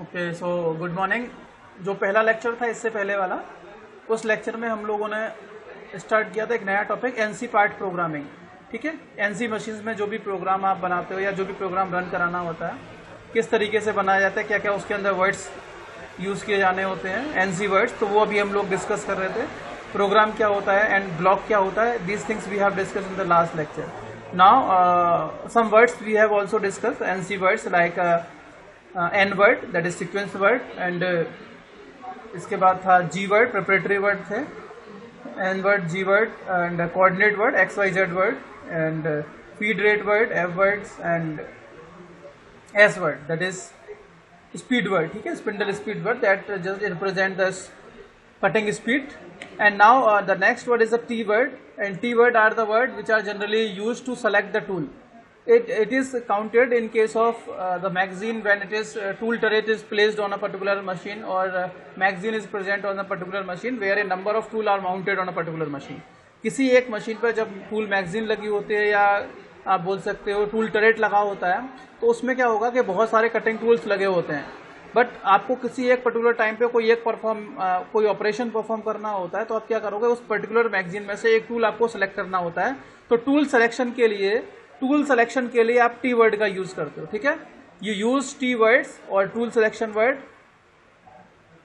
Okay, so good morning. जो पहला lecture था इससे पहले वाला, उस लेक्चर में हम लोगों ने स्टार्ट किया था एक नया टॉपिक एनसी पार्ट प्रोग्रामिंग। ठीक है, एनसी मशीन्स में जो भी प्रोग्राम आप बनाते हो या जो भी प्रोग्राम रन कराना होता है, किस तरीके से बनाया जाता है, क्या क्या उसके अंदर वर्ड्स यूज़ किए जाने होते हैं, एनसी वर्ड्स। तो वो अभी हम लोग डिस्कस कर रहे थे। प्रोग्राम क्या होता है एंड ब्लॉक क्या होता है, these things we have discuss in the last lecture. Now some words we have also discuss, NC words like N word that is sequence word, and इसके बाद था जी वर्ड, प्रिपरेटरी वर्ड थे, N word, G word and coordinate word, X Y Z word, and feed rate word, F words, and S word that is speed word. ठीक है, spindle speed word that just represent the cutting speed. And now the next word is a T word, and T word are the word which are generally used to select the tool. It is counted in case of the magazine when it is tool turret is placed on a particular machine, or magazine is present on a particular machine where a number of tool are mounted on a particular machine. किसी एक machine पर जब tool magazine लगी होती है, या आप बोल सकते हो टूल टरेट लगा होता है, तो उसमें क्या होगा कि बहुत सारे कटिंग टूल्स लगे होते हैं। बट आपको किसी एक पर्टिकुलर टाइम पे कोई ऑपरेशन परफॉर्म करना होता है, तो आप क्या करोगे, उस पर्टिकुलर मैगजीन में से एक टूल आपको सेलेक्ट करना होता है। तो टूल सिलेक्शन के लिए आप टी वर्ड का यूज करते हो। ठीक है, यू यूज टी वर्ड्स और tool selection word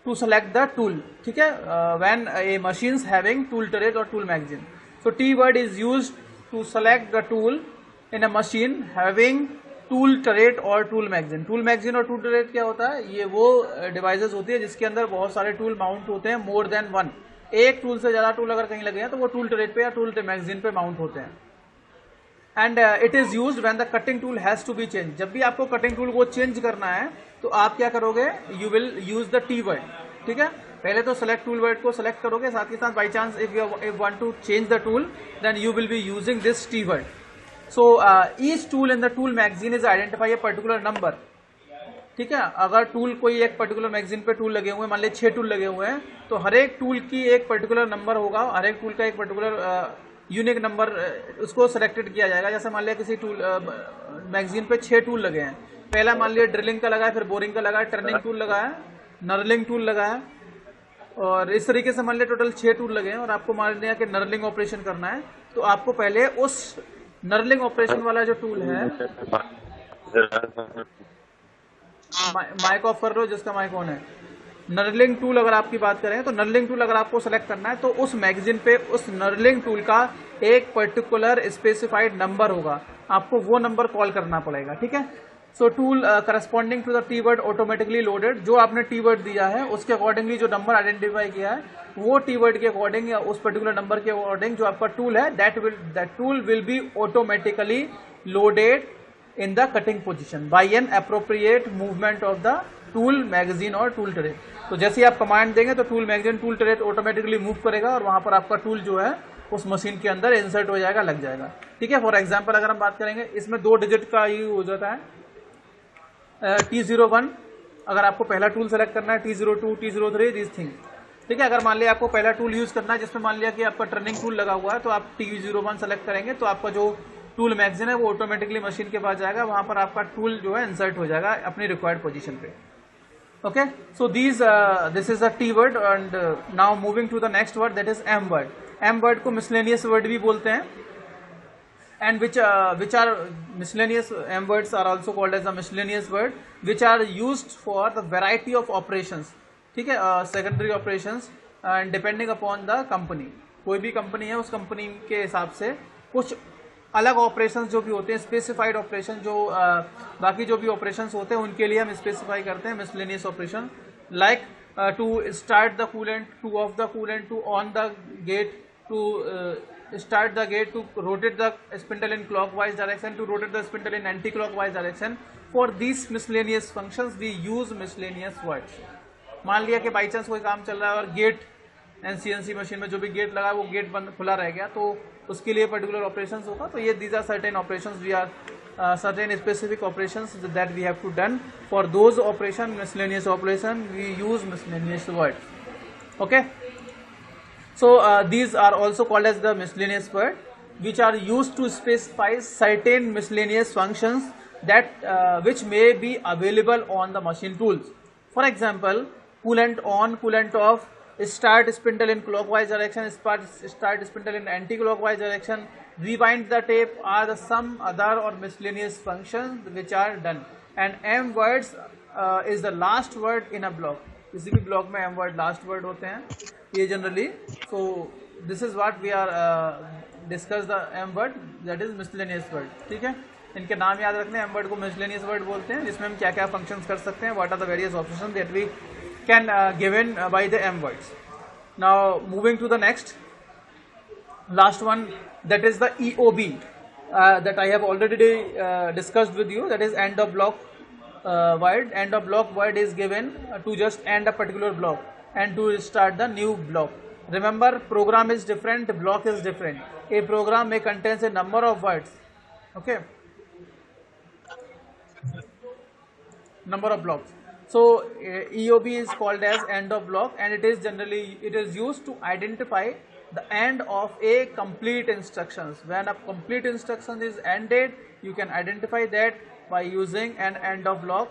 to select the tool. ठीक है, when a machines having tool turret और tool magazine, so T word is used to select the tool in a machine having tool turret और tool magazine. Tool magazine और tool turret क्या होता है, ये वो डिवाइसेस होती है जिसके अंदर बहुत सारे टूल माउंट होते हैं, मोर देन वन। एक टूल से ज्यादा टूल अगर कहीं लगे हैं तो वो टूल टरेट पे या टूल मैगजीन पे माउंट होते हैं। And it is used when the cutting tool has to be change. जब भी आपको कटिंग टूल को चेंज करना है तो आप क्या करोगे, you will use the T word. ठीक है, पहले तो सेलेक्ट टूल वर्ड को सेलेक्ट करोगे, साथ ही साथ by chance if you want to change the tool then you will be using this T word. So each tool in the tool magazine is identify a particular number. ठीक है, अगर tool कोई एक particular magazine पे tool लगे हुए हैं, मान लीजिए 6 टूल लगे हुए हैं, तो हर एक टूल की एक पर्टिकुलर नंबर होगा, हर एक टूल का एक पर्टिकुलर यूनिक नंबर उसको सिलेक्टेड किया जाएगा। जैसे मान लिया किसी टूल मैगजीन पे 6 टूल लगे हैं, पहला मान लिया ड्रिलिंग का लगा है, फिर बोरिंग का लगा है, टर्निंग टूल लगा है, नर्लिंग टूल लगा है, और इस तरीके से मान लिया टोटल 6 टूल लगे हैं, और आपको मान लिया कि नर्लिंग ऑपरेशन करना है। तो आपको पहले उस नर्लिंग ऑपरेशन वाला जो टूल है, माइक ऑफ कर लो जिसका माइक ऑन है। नर्लिंग टूल अगर आपकी बात करें तो नर्लिंग टूल अगर आपको सेलेक्ट करना है तो उस मैगजीन पे उस नर्लिंग टूल का एक पर्टिकुलर स्पेसिफाइड नंबर होगा, आपको वो नंबर कॉल करना पड़ेगा। ठीक है, so tool corresponding to the T word automatically loaded. जो आपने टी वर्ड दिया है उसके अकॉर्डिंगली जो नंबर आइडेंटिफाई किया है, वो टी वर्ड के अकॉर्डिंग या उस पर्टिकुलर नंबर के अकॉर्डिंग जो आपका टूल है, that tool will be automatically loaded in the cutting position by an appropriate movement of the tool magazine और टूल टरेट। तो जैसे ही आप कमांड देंगे तो tool magazine tool turret automatically move करेगा, और वहां पर आपका टूल जो है उस मशीन के अंदर इंसर्ट हो जाएगा, लग जाएगा। ठीक है, फॉर एग्जाम्पल अगर हम बात करेंगे, इसमें 2 डिजिट का ही हो जाता है। T01 अगर आपको पहला टूल सेलेक्ट करना है, T02, T03 दिस थिंग। ठीक है, अगर मान लिया आपको पहला टूल यूज करना है जिसमें मान लिया कि आपका टर्निंग टूल लगा हुआ है, तो आप T01 सेलेक्ट करेंगे तो आपका जो टूल मैगजीन है वो ऑटोमेटिकली मशीन के पास जाएगा, वहां पर आपका टूल जो है इंसर्ट हो जाएगा अपनी रिक्वायर्ड पोजीशन पे। Okay, so this is the T word, and now moving to the next word that is M word. M word को मिसलेनियस वर्ड भी बोलते हैं, and which are miscellaneous. M words are also called as the miscellaneous word, which are used for the variety of operations. ठीक है, secondary operations and depending upon the company. कोई भी company है उस company के हिसाब से कुछ अलग ऑपरेशंस जो भी होते हैं, स्पेसिफाइड ऑपरेशन जो बाकी जो भी ऑपरेशंस होते हैं उनके लिए हम स्पेसिफाई करते हैं miscellaneous operation, like to start the coolant, to off the coolant, to on the gate, to start the gate, to rotate the spindle in clockwise direction, to rotate the spindle in anti-clockwise direction. For these miscellaneous functions we use miscellaneous words. मान लिया कि by chance कोई काम चल रहा है और gate एनसीएनसी machine में जो भी गेट लगा है वो गेट बंद खुला रह गया, तो उसके लिए पर्टिकुलर ऑपरेशंस होगा। तो ये these are certain operations, we are certain specific operations that we have to done for those operation miscellaneous operation we use miscellaneous word. Okay, so these are also called as the miscellaneous word, which are used to specify certain miscellaneous functions that which may be available on the machine tools. For example, coolant on, coolant off, start spindle in clockwise direction, start spindle in anti-clockwise direction, rewind the tape are the some other or miscellaneous functions which are done. And M words is the last word in a block. किसी भी block में M word last word होते हैं ये generally. So this is what we are discuss the M word, that is miscellaneous word. ठीक है, इनके नाम याद रखने. M word को miscellaneous word बोलते हैं जिसमें हम क्या क्या functions कर सकते हैं. What are the various options that we can given by the M words. Now moving to the next, last one, that is the EOB that I have already discussed with you. That is end of block word. End of block word is given to just end a particular block and to start the new block. Remember, program is different, block is different. A program may contains a number of words. Okay, number of blocks. So EOB is called as end of block, and it is used to identify the end of a complete instructions. When a complete instruction is ended, you can identify that by using an end of block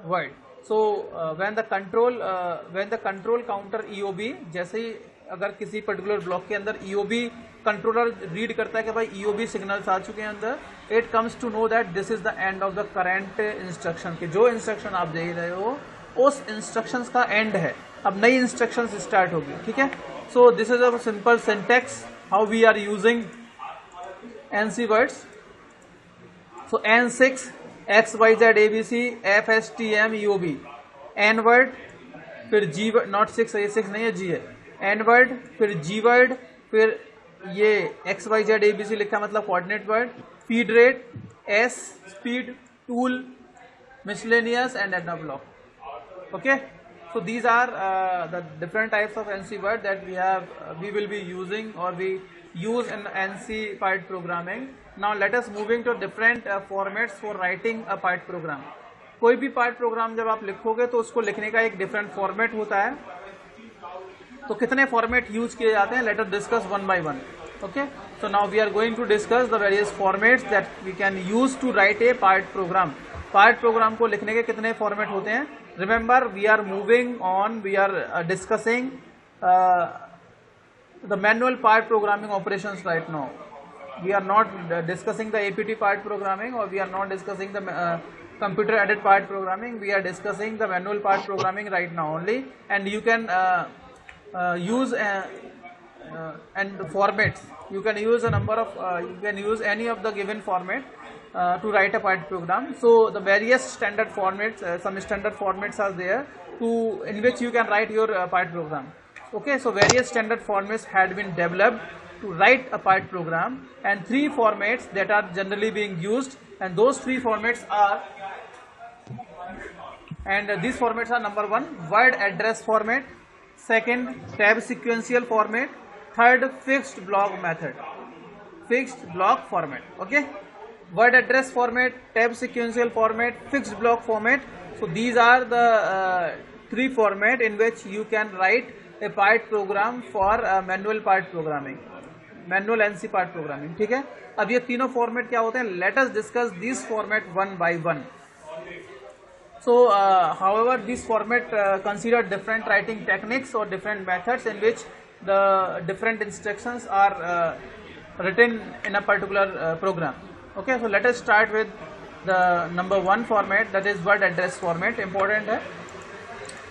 word. So when the control counter EOB, जैसे ही अगर किसी particular block के अंदर EOB controller read करता है कि भाई EOB signals आ चुके हैं अंदर, it comes to know that this is the end of the current instruction. कि जो इंस्ट्रक्शन आप दे रहे हो उस इंस्ट्रक्शंस का एंड है, अब नई इंस्ट्रक्शंस स्टार्ट होगी. ठीक है, so this is a simple syntax how we are using NC words. So N6 XYZ ABC FSTM EOB, N word, फिर G वर्ड, नॉट 6 है, 6 नहीं है, G है, N वर्ड, फिर G वर्ड, फिर ये XYZ ABC लिखा मतलब coordinate word, feed rate, S speed, tool, miscellaneous and end of block. Okay, so these are the different types of NC word that we will be using or we use in NC part programming. Now let us moving to different formats for writing a part program. कोई भी part programme जब आप लिखोगे तो उसको लिखने का एक डिफरेंट फॉर्मेट होता है. तो कितने फॉर्मेट यूज किए जाते हैं, let us discuss one by one. Okay, so now we are going to discuss the various formats that we can use to write a part program. Part program को लिखने के कितने फॉर्मेट होते हैं. Remember, we are moving on, we are discussing the manual part programming operations right now. We are not discussing the APT part programming, or we are not discussing the computer aided part programming. We are discussing the manual part programming right now only, and you can use and formats. You can use a number of you can use any of the given format to write a part program. So the various standard formats, some standard formats are there in which you can write your part program. Okay, so various standard formats had been developed to write a part program, and three formats that are generally being used, and those three formats are, and these formats are: number one, word address format; second, tab sequential format; third, fixed block method, fixed block format. Okay, word address format, tab sequential format, fixed block format. So these are the three format in which you can write a part program for manual part programming, manual NC part programming. ठीक है, अब ये तीनों format क्या होते हैं, let us discuss this format one by one. So however this format consider different writing techniques और different methods in which the different instructions are written in a particular program. Okay, so let us start with the number one format, that is word address format. Important है,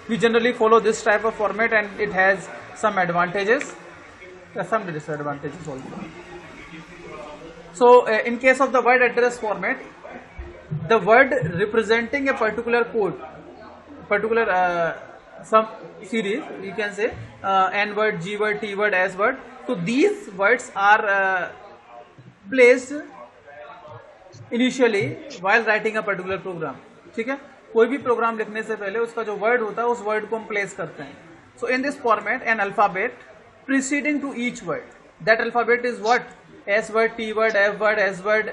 we generally follow this type of format and it has some advantages, some disadvantages also. So in case of the word address format, the word representing a particular code, particular some series, you can say N word, G word, T word, S word. So these words are placed initially while writing a particular program. ठीक है, कोई भी programme लिखने से पहले उसका जो word होता है उस वर्ड को हम प्लेस करते हैं. So in this format, an alphabet preceding to each word. That alphabet is what? S word, T word, F word, S word,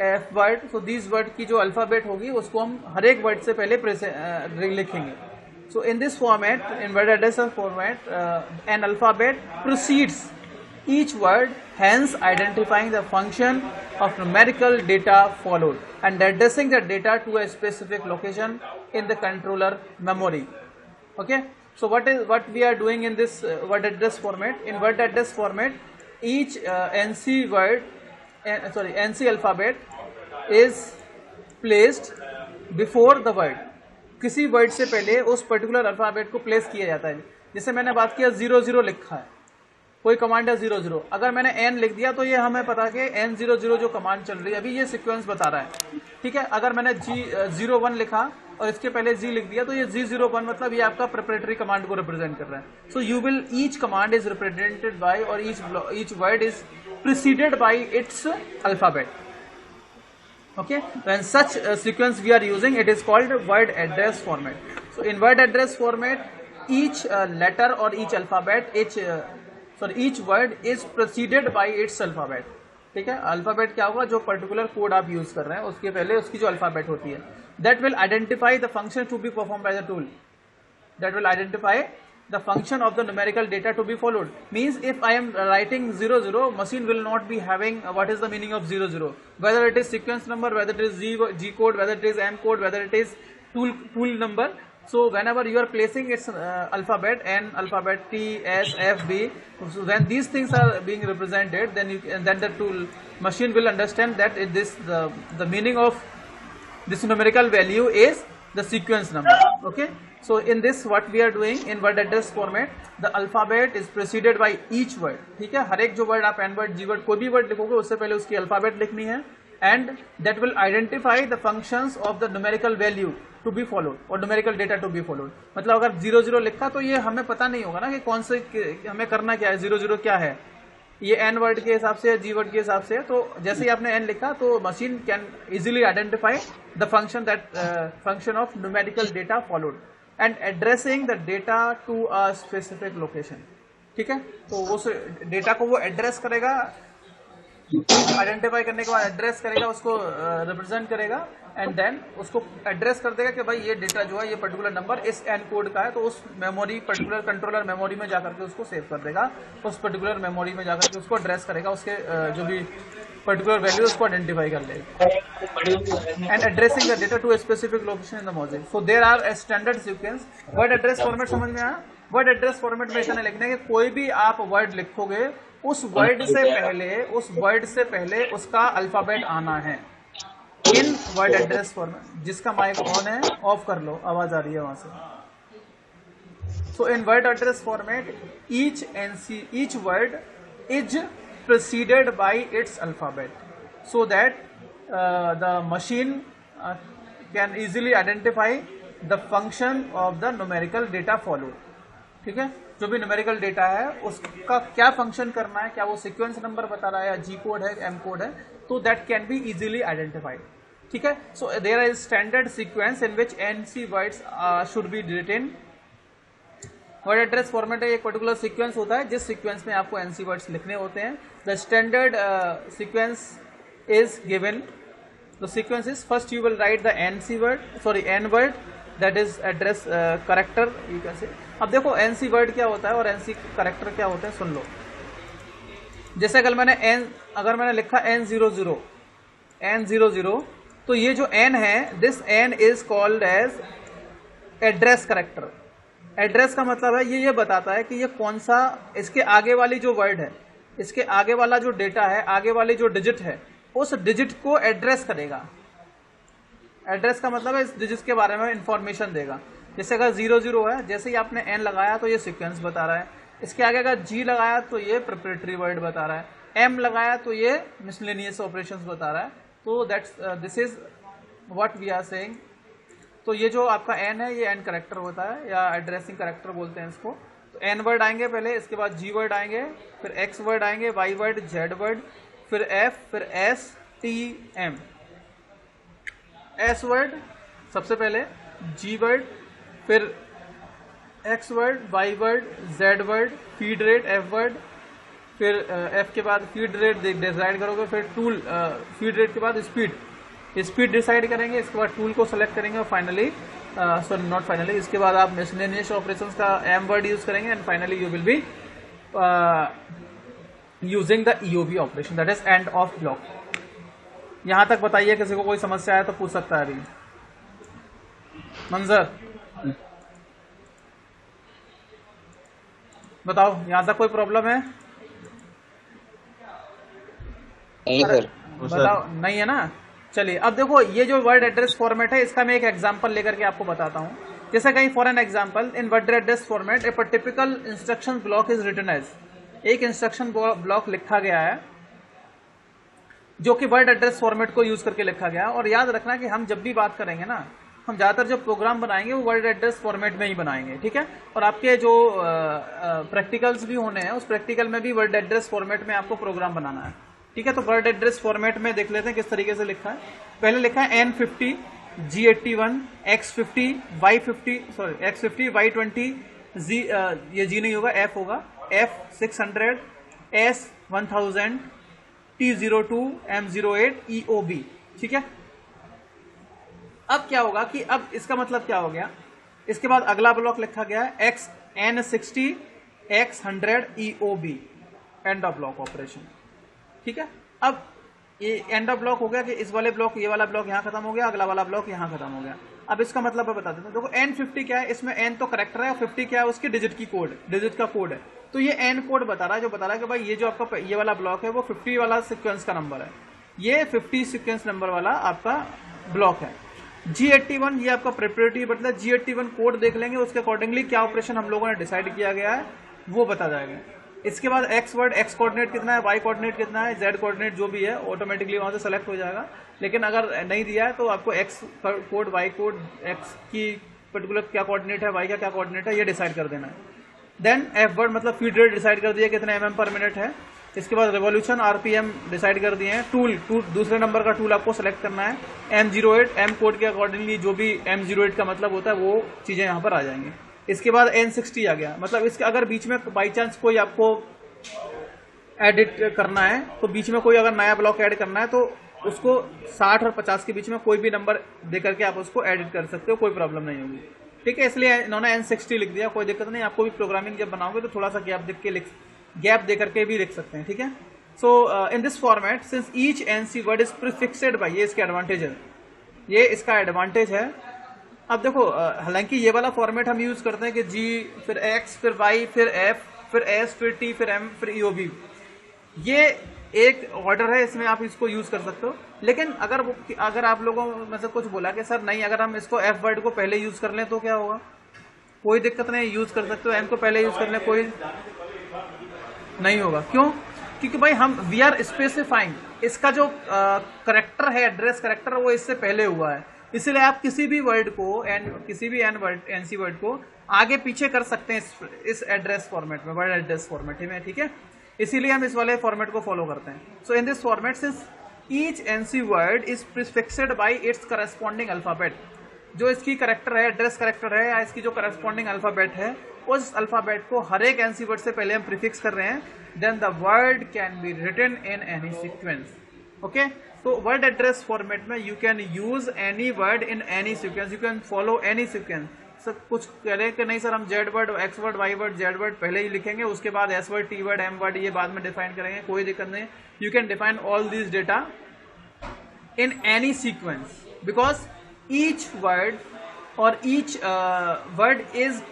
F word. So these word की जो alphabet होगी उसको हम हर एक word से पहले लिखेंगे. So in this format, in word address format, an alphabet precedes each word, hence identifying the function of numerical data followed and addressing the data to a specific location in the controller memory. Okay, so what we are doing in this word address format? In word address format, each NC alphabet is placed before the word. किसी word से पहले उस particular alphabet को place किया जाता है. जैसे मैंने बात किया 00 लिखा है, कोई कमांड है 00. अगर मैंने n लिख दिया तो ये हमें पता है कि n00 जो कमांड चल रही है अभी ये सीक्वेंस बता रहा है. ठीक है, अगर मैंने G01 लिखा और इसके पहले G लिख दिया तो ये G01 मतलब ये आपका प्रिपरेटरी कमांड को रिप्रेजेंट कर रहा है. So you will each command is represented by और each word is preceded by its alphabet. Okay, when such sequence we are using, it is called word address format. So in word address format, each letter or each alphabet, each word is preceded by its alphabet. ठीक है, alphabet क्या होगा? जो particular code आप use कर रहे हैं उसके पहले उसकी जो अल्फाबेट होती है, that will identify the function to be performed by the tool. That will identify the function of the numerical data to be followed. Means if I am writing 00, machine will not be having what is the meaning of 00, whether it is sequence number, whether it is G code, whether it is M code, whether it is tool number. So whenever you are placing its alphabet, N, alphabet T, S, F, B, so when these things are being represented, then the tool machine will understand that the meaning of this numerical value is the sequence number. Okay, so in this what we are doing in word address format, the alphabet is preceded by each word. ठीक है, हर एक जो word आप N word, G word, कोई भी word लिखोगे उससे पहले उसकी अल्फाबेट लिखनी है, and that will identify the functions of the numerical value to be followed और numerical data to be followed. मतलब अगर 00 लिखा तो ये हमें पता नहीं होगा ना कि कौन से हमें करना क्या है, 00 क्या है, ये N वर्ड के हिसाब से, G वर्ड के हिसाब से. तो जैसे ही आपने N लिखा तो machine can easily identify the function of numerical data followed and addressing the data to a specific location. ठीक है, तो उस डेटा को वो एड्रेस करेगा, आइडेंटिफाई करने के बाद एड्रेस करेगा, उसको रिप्रेजेंट करेगा एंड देन उसको एड्रेस कर देगा कि भाई ये डेटा जो है ये पर्टिकुलर नंबर इस एन कोड का है, तो उस मेमोरी पर्टिकुलर कंट्रोलर मेमोरी में जाकर के उसको सेव कर देगा, उस पर्टिकुलर मेमोरी में जाकर के उसको एड्रेस करेगा, उसके जो भी पर्टिकुलर वैल्यू उसको आइडेंटिफाई कर लेगा and addressing the data to a specific location in the module. So there are a standard sequence. Word address format समझ में आया? वर्ड एड्रेस फॉर्मेट में इतना लिखना है कि कोई भी आप वर्ड लिखोगे उस वर्ड से पहले उसका अल्फाबेट आना है इन वर्ड एड्रेस फॉर्मेट. जिसका माइक ऑन है ऑफ कर लो, आवाज आ रही है वहां से. So in word address format each word is preceded by its alphabet so that the machine can easily identify the function of the numerical data followed. ठीक है, जो भी न्यूमेरिकल डेटा है उसका क्या फंक्शन करना है, क्या वो सीक्वेंस नंबर बता रहा है या जी कोड है, एम कोड है, तो that can be easily identified. ठीक है, so there is standard sequence in which NC words should be written. Word address format एक पर्टिकुलर सीक्वेंस होता है जिस सीक्वेंस में आपको एनसी वर्ड्स लिखने होते हैं. The standard sequence is given. The sequence is first you will write the N word that is address character you can say. अब देखो एनसी वर्ड क्या होता है और एनसी करेक्टर क्या होता है, सुन लो. जैसे अगर मैंने लिखा N00 तो ये जो N है, this N is called as address character. Address का मतलब है ये बताता है कि ये कौन सा, इसके आगे वाली जो वर्ड है, इसके आगे वाला जो डेटा है, आगे वाली जो डिजिट है, उस डिजिट को एड्रेस करेगा. एड्रेस का मतलब है इस डिजिट के बारे में इंफॉर्मेशन देगा. जैसे अगर 00 है, जैसे ही आपने N लगाया तो ये सीक्वेंस बता रहा है, इसके आगे अगर G लगाया तो ये प्रिपरेटरी वर्ड बता रहा है, M लगाया तो ये मिसलेनियस ऑपरेशंस बता रहा है. तो this is what we are saying. तो ये जो आपका N है ये N करेक्टर होता है या एड्रेसिंग करेक्टर बोलते हैं इसको. तो N वर्ड आएंगे पहले, इसके बाद G वर्ड आएंगे, फिर X वर्ड आएंगे, Y वर्ड, Z वर्ड, फिर F, फिर S, T, M. S word सबसे पहले, G वर्ड, फिर X word, Y word, Z word, feed rate, F word, फिर F के बाद फीड रेट डिसाइड करोगे, फिर टूल, फीड रेट के बाद स्पीड डिसाइड करेंगे, इसके बाद टूल को सेलेक्ट करेंगे और फाइनली नॉट फाइनली इसके बाद आप मिसलेनियस ऑपरेशंस का M वर्ड यूज करेंगे and finally you will be using the EOB operation, that is and of block. यहां तक बताइए, किसी को कोई समस्या है तो पूछ सकता है अभी। मंजर बताओ, यहां तक कोई प्रॉब्लम है? नहीं सर। बताओ, नहीं है ना। चलिए अब देखो, ये जो वर्ड एड्रेस फॉर्मेट है इसका मैं एक एग्जांपल लेकर के आपको बताता हूं। जैसे कहीं for an example, in word address format a typical instruction block is written as, एक इंस्ट्रक्शन ब्लॉक लिखा गया है जो कि वर्ड एड्रेस फॉर्मेट को यूज करके लिखा गया है। और याद रखना कि हम जब भी बात करेंगे ना, हम ज्यादातर जो प्रोग्राम बनाएंगे वो वर्ड एड्रेस फॉर्मेट में ही बनाएंगे, ठीक है। और आपके जो प्रैक्टिकल्स भी होने हैं, उस प्रैक्टिकल में भी वर्ड एड्रेस फॉर्मेट में आपको प्रोग्राम बनाना है, ठीक है। तो वर्ड एड्रेस फॉर्मेट में देख लेते हैं किस तरीके से लिखा है। पहले लिखा है N50 G81 X50 Y50, sorry X50 Y20 Z, ये G नहीं होगा, F होगा, F600 S1000 T02 M08 EOB, ठीक है। अब क्या होगा कि अब इसका मतलब क्या हो गया, इसके बाद अगला ब्लॉक लिखा गया है N60 X100 EOB, and of block operation, ठीक है। अब ये एंड ऑफ ब्लॉक हो गया कि इस वाले ब्लॉक, ये वाला ब्लॉक यहां खत्म हो गया, अगला वाला ब्लॉक यहां खत्म हो गया। अब इसका मतलब मैं बता देता हूं। देखो N50 क्या है, इसमें N तो करेक्टर है और 50 क्या है, उसकी डिजिट का कोड है। तो ये N कोड बता रहा है, जो बता रहा है कि भाई ये जो आपका ये वाला ब्लॉक है वो 50 वाला सीक्वेंस का नंबर है, ये 50 सीक्वेंस नंबर वाला आपका ब्लॉक है। G81 ये आपका प्रिपरेटरी, मतलब G81 कोड देख लेंगे, उसके अकॉर्डिंगली क्या ऑपरेशन हम लोगों ने डिसाइड किया गया है वो बता जाएगा। इसके बाद एक्स वर्ड, एक्स कोऑर्डिनेट कितना है, वाई कोऑर्डिनेट कितना है, जेड कोऑर्डिनेट जो भी है ऑटोमेटिकली वहां से सेलेक्ट हो जाएगा। लेकिन अगर नहीं दिया है तो आपको X code, Y code, X की पर्टिकुलर क्या कोऑर्डिनेट है, वाई का क्या कोऑर्डिनेट है, ये डिसाइड कर देना है। देन एफ वर्ड मतलब फीड रेट डिसाइड कर दिया कितना mm पर मिनट है। इसके बाद रेवोल्यूशन आरपीएम डिसाइड कर दिए हैं। टूल दूसरे नंबर का टूल आपको सेलेक्ट करना है। M08 एम कोड के अकॉर्डिंगली जो भी M08 का मतलब होता है वो चीजें यहाँ पर आ जाएंगी। इसके बाद N60 आ गया, मतलब इसके अगर बीच में बाई चांस कोई आपको एडिट करना है, तो बीच में कोई अगर नया ब्लॉक ऐड करना है तो उसको 60 और 50 के बीच में कोई भी नंबर दे करके आप उसको एडिट कर सकते हो, कोई प्रॉब्लम नहीं होगी, ठीक है। इसलिए इन्होंने N60 लिख दिया, कोई दिक्कत नहीं। आपको भी प्रोग्रामिंग जब बनाओगे तो थोड़ा सा गैप दे करके भी लिख सकते हैं, ठीक है। So in this format since each NC word is prefixed by, ये इसका एडवांटेज है, ये इसका एडवांटेज है। अब देखो हालांकि ये वाला फॉर्मेट हम यूज करते हैं कि G फिर X फिर Y फिर F फिर S फिर T फिर M फिर EOB, ये एक ऑर्डर है, इसमें आप इसको यूज कर सकते हो। लेकिन अगर आप लोगों में से कुछ बोला कि सर नहीं, अगर हम इसको F वर्ड को पहले यूज कर लें तो क्या होगा, कोई दिक्कत नहीं, यूज कर सकते हो। M को पहले यूज कर लें, कोई नहीं होगा। क्यों? क्योंकि भाई वी आर स्पेसिफाइंग, इसका जो करेक्टर है, एड्रेस करेक्टर, वो इससे पहले हुआ है। इसलिए आप किसी भी वर्ड को किसी भी NC वर्ड को आगे पीछे कर सकते हैं इस एड्रेस फॉर्मेट में, वर्ड एड्रेस फॉर्मेट में, ठीक है। इसीलिए हम इस वाले फॉर्मेट को फॉलो करते हैं। So in this format since each NC word is prefixed by its corresponding alphabet, जो इसकी करेक्टर है, एड्रेस करेक्टर है, या इसकी जो करस्पॉन्डिंग अल्फाबेट है, उस अल्फाबेट को हर एक NC वर्ड से पहले हम प्रीफिक्स कर रहे हैं। Then the word can be written in any sequence, okay. तो वर्ड एड्रेस फॉर्मेट में you can use any word in any sequence, you can follow any sequence. Sir कुछ कह रहे कि नहीं सर, हम Z word, X word, Y word, Z word पहले ही लिखेंगे, उसके बाद S word, T word, M word ये बाद में डिफाइन करेंगे, कोई दिक्कत नहीं। You can define all this data in any sequence because each word और ईच वर्ड इज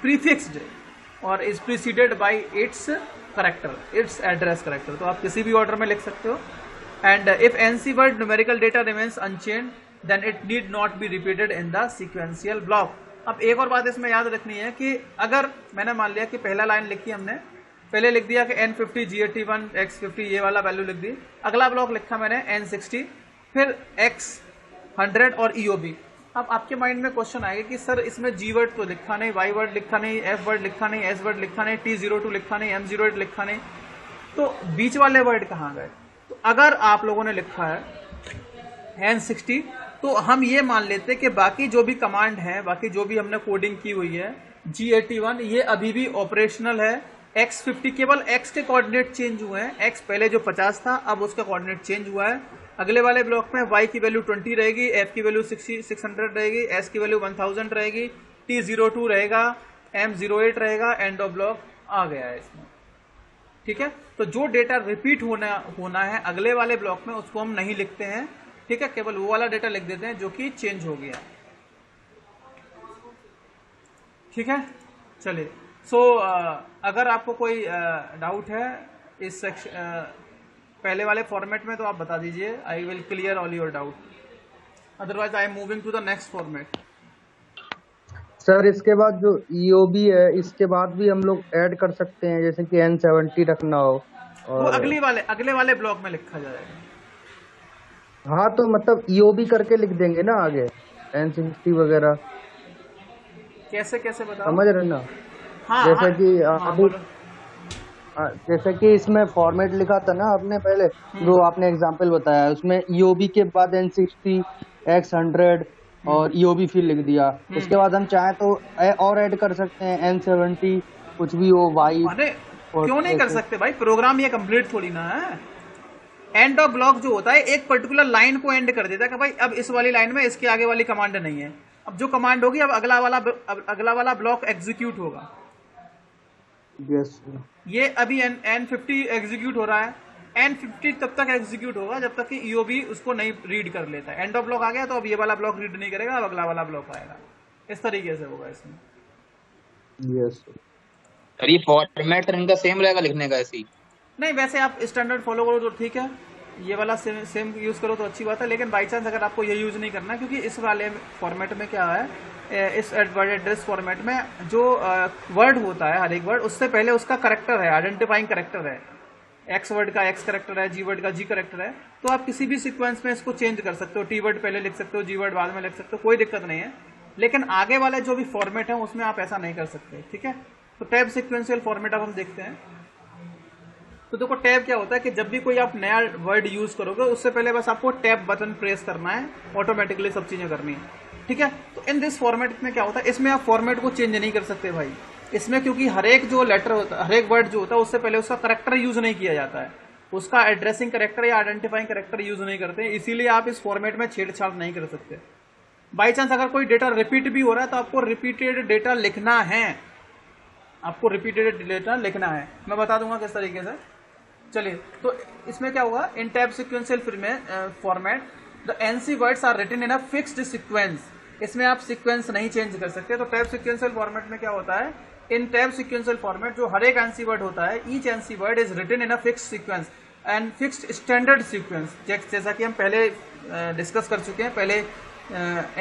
prefixed और is preceded by its character, its address character। तो आप किसी भी ऑर्डर में लिख सकते हो। And if NC word numerical data remains unchanged then it need not be repeated in the sequential block। अब एक और बात इसमें याद रखनी है कि अगर मैंने मान लिया कि पहला लाइन लिखी हमने, पहले लिख दिया कि N50 G81 X50 ये वाला वैल्यू लिख दी, अगला ब्लॉक लिखा मैंने N60 फिर X100 और EOB। अब आपके माइंड में क्वेश्चन आएगा कि सर इसमें G वर्ड तो लिखा नहीं, Y वर्ड लिखा नहीं, F वर्ड लिखा नहीं, S वर्ड लिखा नहीं, T02 लिखा नहीं, M08 लिखा नहीं, तो बीच वाले वर्ड कहाँ गए? तो अगर आप लोगों ने लिखा है N60 तो हम ये मान लेते कि बाकी जो भी कमांड है, बाकी जो भी हमने कोडिंग की हुई है, G81 ये अभी भी ऑपरेशनल है। X50 केवल X के कोऑर्डिनेट चेंज हुए हैं, X पहले जो 50 था अब उसका कोऑर्डिनेट चेंज हुआ है। अगले वाले ब्लॉक में Y की वैल्यू 20 रहेगी, F की वैल्यू 600 रहेगी, S की वैल्यू 1000 रहेगी, T02 रहेगा, M08 रहेगा, एंड ऑफ ब्लॉक आ गया है इसमें। ठीक है। तो जो डेटा रिपीट होना है अगले वाले ब्लॉक में उसको हम नहीं लिखते हैं, ठीक है, केवल वो वाला डेटा लिख देते हैं जो कि चेंज हो गया, ठीक है। चलिए, सो अगर आपको कोई डाउट है इस सेक्शन पहले वाले फॉर्मेट में तो आप बता दीजिए, I will clear all your doubt, otherwise I am moving to the next format. Sir इसके बाद जो EOB है इसके बाद भी हम लोग ऐड कर सकते हैं, जैसे कि N70 रखना हो और वो अगले वाले ब्लॉक में लिखा जाएगा। हाँ, तो मतलब EOB करके लिख देंगे ना आगे N60 वगैरह, कैसे कैसे बताओ, समझ रहे ना। हाँ, जैसे हाँ, कि हाँ, अभी बोलो। जैसे कि इसमें फॉर्मेट लिखा था ना आपने पहले, जो आपने एग्जांपल बताया उसमें EOB के बाद N60 X100 और EOB फिर लिख दिया। उसके बाद हम चाहें तो और ऐड कर सकते हैं N70 कुछ भी हो Y। अरे क्यों नहीं कर सकते भाई, प्रोग्राम ये कंप्लीट थोड़ी ना है। एंड ऑफ ब्लॉक जो होता है एक पर्टिकुलर लाइन को एंड कर देता है कि भाई अब इस वाली लाइन में इसके आगे वाली कमांड नहीं है, अब जो कमांड होगी अब अगला वाला ब्लॉक एग्जीक्यूट होगा। यस, ये अभी N50 एग्जीक्यूट हो रहा है, N50 तब तक एग्जीक्यूट होगा जब तक कि EOB उसको नहीं रीड कर लेता है। एंड ऑफ ब्लॉक आ गया तो अब ये वाला ब्लॉक रीड नहीं करेगा, अब अगला वाला ब्लॉक आएगा। इस तरीके से होगा इसमें। यस और ये फॉर्मेट इनका सेम रहेगा लिखने का ऐसे ही? नहीं, वैसे आप स्टैंडर्ड फॉलो करो तो ठीक है, ये वाला सेम यूज करो तो अच्छी बात है, लेकिन बाई चांस अगर आपको ये यूज नहीं करना, क्योंकि इस वाले फॉर्मेट में क्या है, इस वर्ड एड्रेस फॉर्मेट में जो वर्ड होता है हर एक वर्ड उससे पहले उसका करेक्टर है, आइडेंटिफाइंग करेक्टर है। एक्स वर्ड का एक्स करेक्टर है, जी वर्ड का जी करेक्टर है, तो आप किसी भी सीक्वेंस में इसको चेंज कर सकते हो। टी वर्ड पहले लिख सकते हो, जी वर्ड बाद में लिख सकते हो, कोई दिक्कत नहीं है। लेकिन आगे वाले जो भी फॉर्मेट है उसमें आप ऐसा नहीं कर सकते, ठीक है। तो टैब सिक्वेंशियल फॉर्मेट अब हम देखते हैं। तो देखो टैब क्या होता है कि जब भी कोई आप नया वर्ड यूज करोगे उससे पहले बस आपको टैब बटन प्रेस करना है, ऑटोमेटिकली सब चीजें करनी है, ठीक है। तो इन दिस फॉर्मेट में क्या होता है, इसमें आप फॉर्मेट को चेंज नहीं कर सकते भाई इसमें, क्योंकि हर एक जो लेटर होता है, हर एक वर्ड जो होता है उससे पहले उसका करेक्टर यूज नहीं किया जाता है, उसका एड्रेसिंग करेक्टर या आइडेंटिफाइंग करेक्टर यूज नहीं करते, इसीलिए आप इस फॉर्मेट में छेड़छाड़ नहीं कर सकते। बाई चांस अगर कोई डेटा रिपीट भी हो रहा है तो आपको रिपीटेड डेटा लिखना है, आपको रिपीटेड डेटा लिखना है। मैं बता दूंगा किस तरीके से। चलिए, तो इसमें क्या होगा, in tab sequential format the NC words are written in a fixed sequence. इसमें आप सीक्वेंस नहीं चेंज कर सकते। तो टैब सिक्वेंशियल फॉर्मेट में क्या होता है, इन टैब सिक्वेंशियल फॉर्मेट जो हर एक NC वर्ड होता है, each NC word is written in a fixed sequence and fixed standard sequence. जैसा कि हम पहले डिस्कस कर चुके हैं, पहले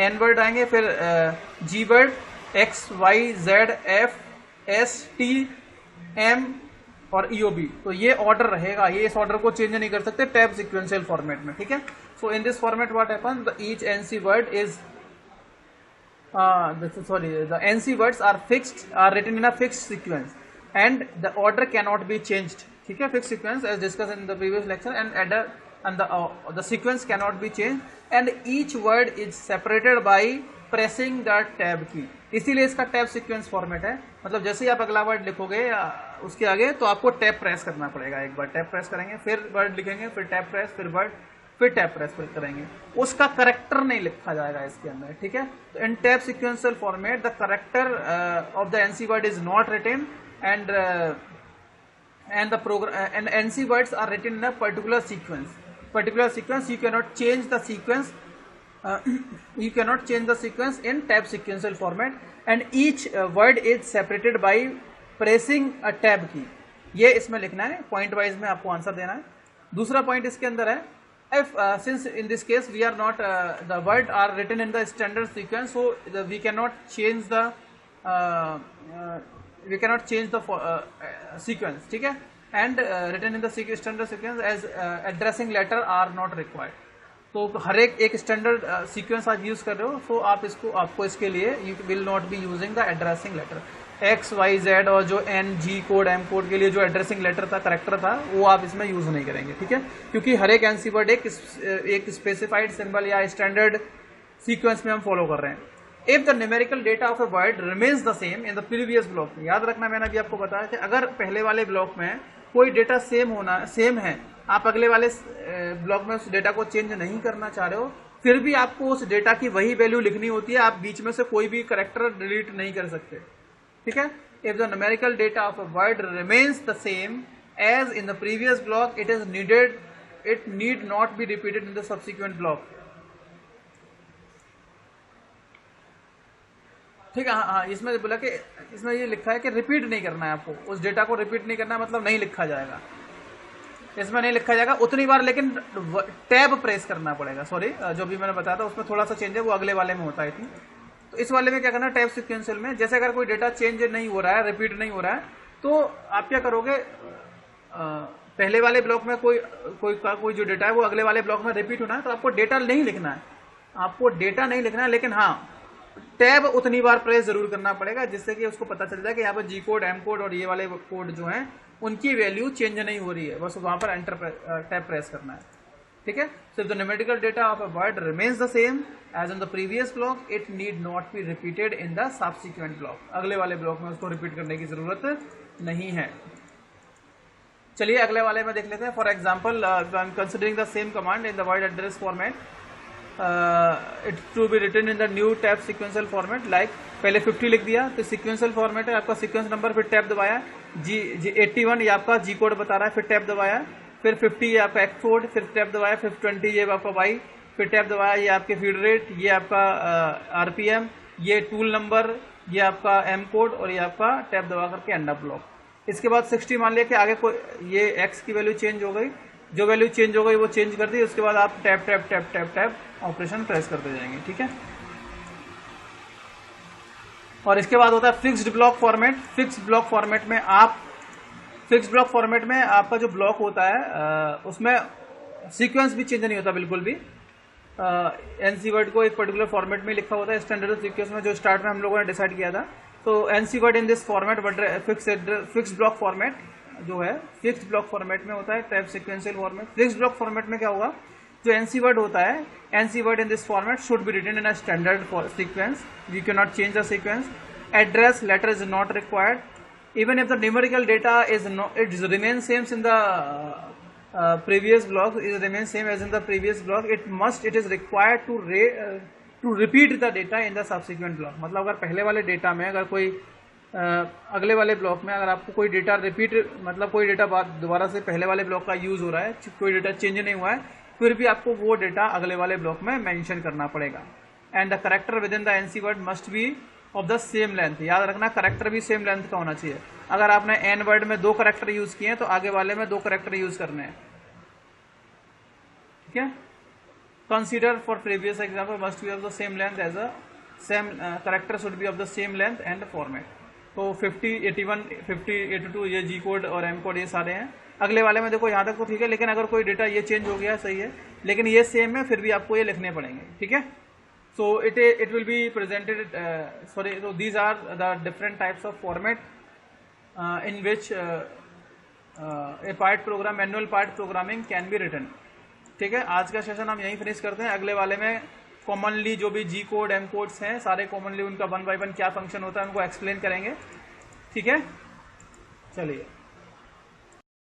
N वर्ड आएंगे, फिर G word, X Y Z F S T M और EOB। तो ये ऑर्डर रहेगा, ये इस ऑर्डर को चेंज नहीं कर सकते टैब सिक्वेंशियल फॉर्मेट में, ठीक है। So in this format what happens, the each NC word is the NC words are written in a fixed sequence and the order cannot be changed, ठीक है। fixed sequence as discussed in the previous lecture and the sequence cannot be changed and each word is separated by pressing the tab key। इसीलिए इसका tab sequence format है। मतलब जैसे ही आप अगला word लिखोगे उसके आगे तो आपको टैब प्रेस करना पड़ेगा। एक बार टैब प्रेस करेंगे, फिर वर्ड लिखेंगे, फिर टैब प्रेस, फिर वर्ड, फिर टैब प्रेस करेंगे, उसका करेक्टर नहीं लिखा जाएगा इसके अंदर, ठीक है। तो in tab sequential format the character of the NC word is not written and the program and NC words are written in a particular sequence you cannot change the sequence in tab sequential format and each word is separated by pressing a tab key। ये इसमें लिखना है, point wise में आपको answer देना है। दूसरा point इसके अंदर है, if since in this case we are not the word are written in the standard sequence, so we cannot change the sequence, ठीक है। and written in the standard sequence as addressing letter are not required। तो हर एक standard sequence आप use कर रहे हो, तो आपको इसके लिए you will not be using the addressing letter X Y Z और जो N G code M code के लिए जो एड्रेसिंग लेटर था, करेक्टर था, वो आप इसमें यूज नहीं करेंगे, ठीक है। क्योंकि हर एक NC वर्ड एक स्पेसिफाइड सिंबल या स्टैंडर्ड सीक्वेंस में हम फॉलो कर रहे हैं। If the numerical data of a word remains the same in the previous block, याद रखना मैंने अभी आपको बताया कि अगर पहले वाले ब्लॉक में कोई डेटा सेम है, आप अगले वाले ब्लॉक में उस डेटा को चेंज नहीं करना चाह रहे हो, फिर भी आपको उस डेटा की वही वैल्यू लिखनी होती है, आप बीच में से कोई भी करेक्टर डिलीट नहीं कर सकते, ठीक है। If the numerical data of a word remains the same as in the previous block it need not be repeated in the subsequent block. ठीक है, हाँ इसमें बोला कि इसमें ये लिखा है कि रिपीट नहीं करना है आपको, उस डेटा को रिपीट नहीं करना है, मतलब नहीं लिखा जाएगा, इसमें नहीं लिखा जाएगा उतनी बार, लेकिन टैब प्रेस करना पड़ेगा। सॉरी, जो भी मैंने बताया था उसमें थोड़ा सा चेंज है, वो अगले वाले में होता है थी। तो इस वाले में क्या करना है, टैब सिक्वेंशियल में जैसे अगर कोई डेटा चेंज नहीं हो रहा है, रिपीट नहीं हो रहा है, तो आप क्या करोगे, पहले वाले ब्लॉक में कोई जो डेटा है वो अगले वाले ब्लॉक में रिपीट होना है, तो आपको डेटा नहीं लिखना है, आपको डेटा नहीं लिखना है, लेकिन हाँ टैब उतनी बार प्रेस जरूर करना पड़ेगा जिससे कि उसको पता चल जाए कि यहाँ पर जी कोड, एम कोड और ये वाले कोड जो हैं उनकी वैल्यू चेंज नहीं हो रही है, बस वहां पर एंटर टैब प्रेस करना है। ठीक है, सिर्फ the numerical data of a word remains the same as in the previous block, it need not be repeated in the subsequent block. अगले वाले ब्लॉक में उसको रिपीट करने की जरूरत नहीं है। चलिए अगले वाले में देख लेते हैं। For example, I am considering the same command in the word address format, it to be written in the new tab sequential format. Like पहले 50 लिख दिया, तो सिक्वेंशियल फॉर्मेट है, आपका सीक्वेंस नंबर, फिर टैब दबाया, जी 81 ये आपका जी कोड बता रहा है, फिर टैब दबाया, फिर 50 ये आपका एक्स कोड, फिर टैब दबाया, फिर 20 ये आपका वाई, फिर टैब दबाया, ये आपके फीड रेट, ये आपका आरपीएम, ये टूल नंबर, ये आपका एम कोड, और ये आपका टैब दबा करके एंड अप ब्लॉक। इसके बाद 60 मान लिया कि आगे कोई ये एक्स की वैल्यू चेंज हो गई, जो वैल्यू चेंज हो गई वो चेंज कर दी, उसके बाद आप tab tab tab tab tab operation press करते जाएंगे। ठीक है, और इसके बाद होता है fixed block format. Fixed block format में आपका जो ब्लॉक होता है उसमें सीक्वेंस भी चेंज नहीं होता बिल्कुल भी। एनसी वर्ड को एक पर्टिकुलर फॉर्मेट में लिखा होता है, स्टैंडर्ड सीक्वेंस में, जो स्टार्ट में हम लोगों ने डिसाइड किया था। तो NC word in this format, fixed block format जो है फिक्स्ड ब्लॉक फॉर्मेट में होता है, tab sequential format. Fixed block format में क्या होगा, जो एनसी वर्ड होता है, NC word in this format should be written in a standard sequence, we can not change the sequence, address letter is not required, even if the numerical data is not, it remains same in the previous block, it remains same as in the previous block, it is required to repeat the data in the subsequent block। मतलब अगर पहले वाले data में अगर कोई अगले वाले block में अगर आपको कोई डेटा रिपीट, मतलब कोई डेटा दोबारा से पहले वाले ब्लॉक का यूज हो रहा है, कोई डेटा चेंज नहीं हुआ है, फिर भी आपको वो डेटा अगले वाले ब्लॉक में मेंशन करना पड़ेगा। And the character with in the NC word must be of the same length. याद रखना, करेक्टर भी सेम लेंथ का होना चाहिए। अगर आपने एन वर्ड में 2 करेक्टर यूज किए हैं तो आगे वाले में 2 करेक्टर यूज करने हैं। ठीक है, consider for previous example must be of the same length as a same character should be of the same length and format. तो 50, 81, 50, 82 ये जी कोड और एम कोड ये सारे हैं। अगले वाले में देखो यहाँ तक तो ठीक है, लेकिन अगर कोई डेटा ये चेंज हो गया सही है, लेकिन ये सेम है, फिर भी आपको ये लिखने पड़ेंगे। ठीक है, so it will be presented so these are the different types of format in which a part program, manual part programming can be written। ठीक है, आज का सेशन हम यहीं फिनिश करते हैं। अगले वाले में कॉमनली जो भी जी कोड, एम कोड्स हैं सारे कॉमनली उनका 1 by 1 क्या फंक्शन होता है उनको एक्सप्लेन करेंगे। ठीक है, चलिए।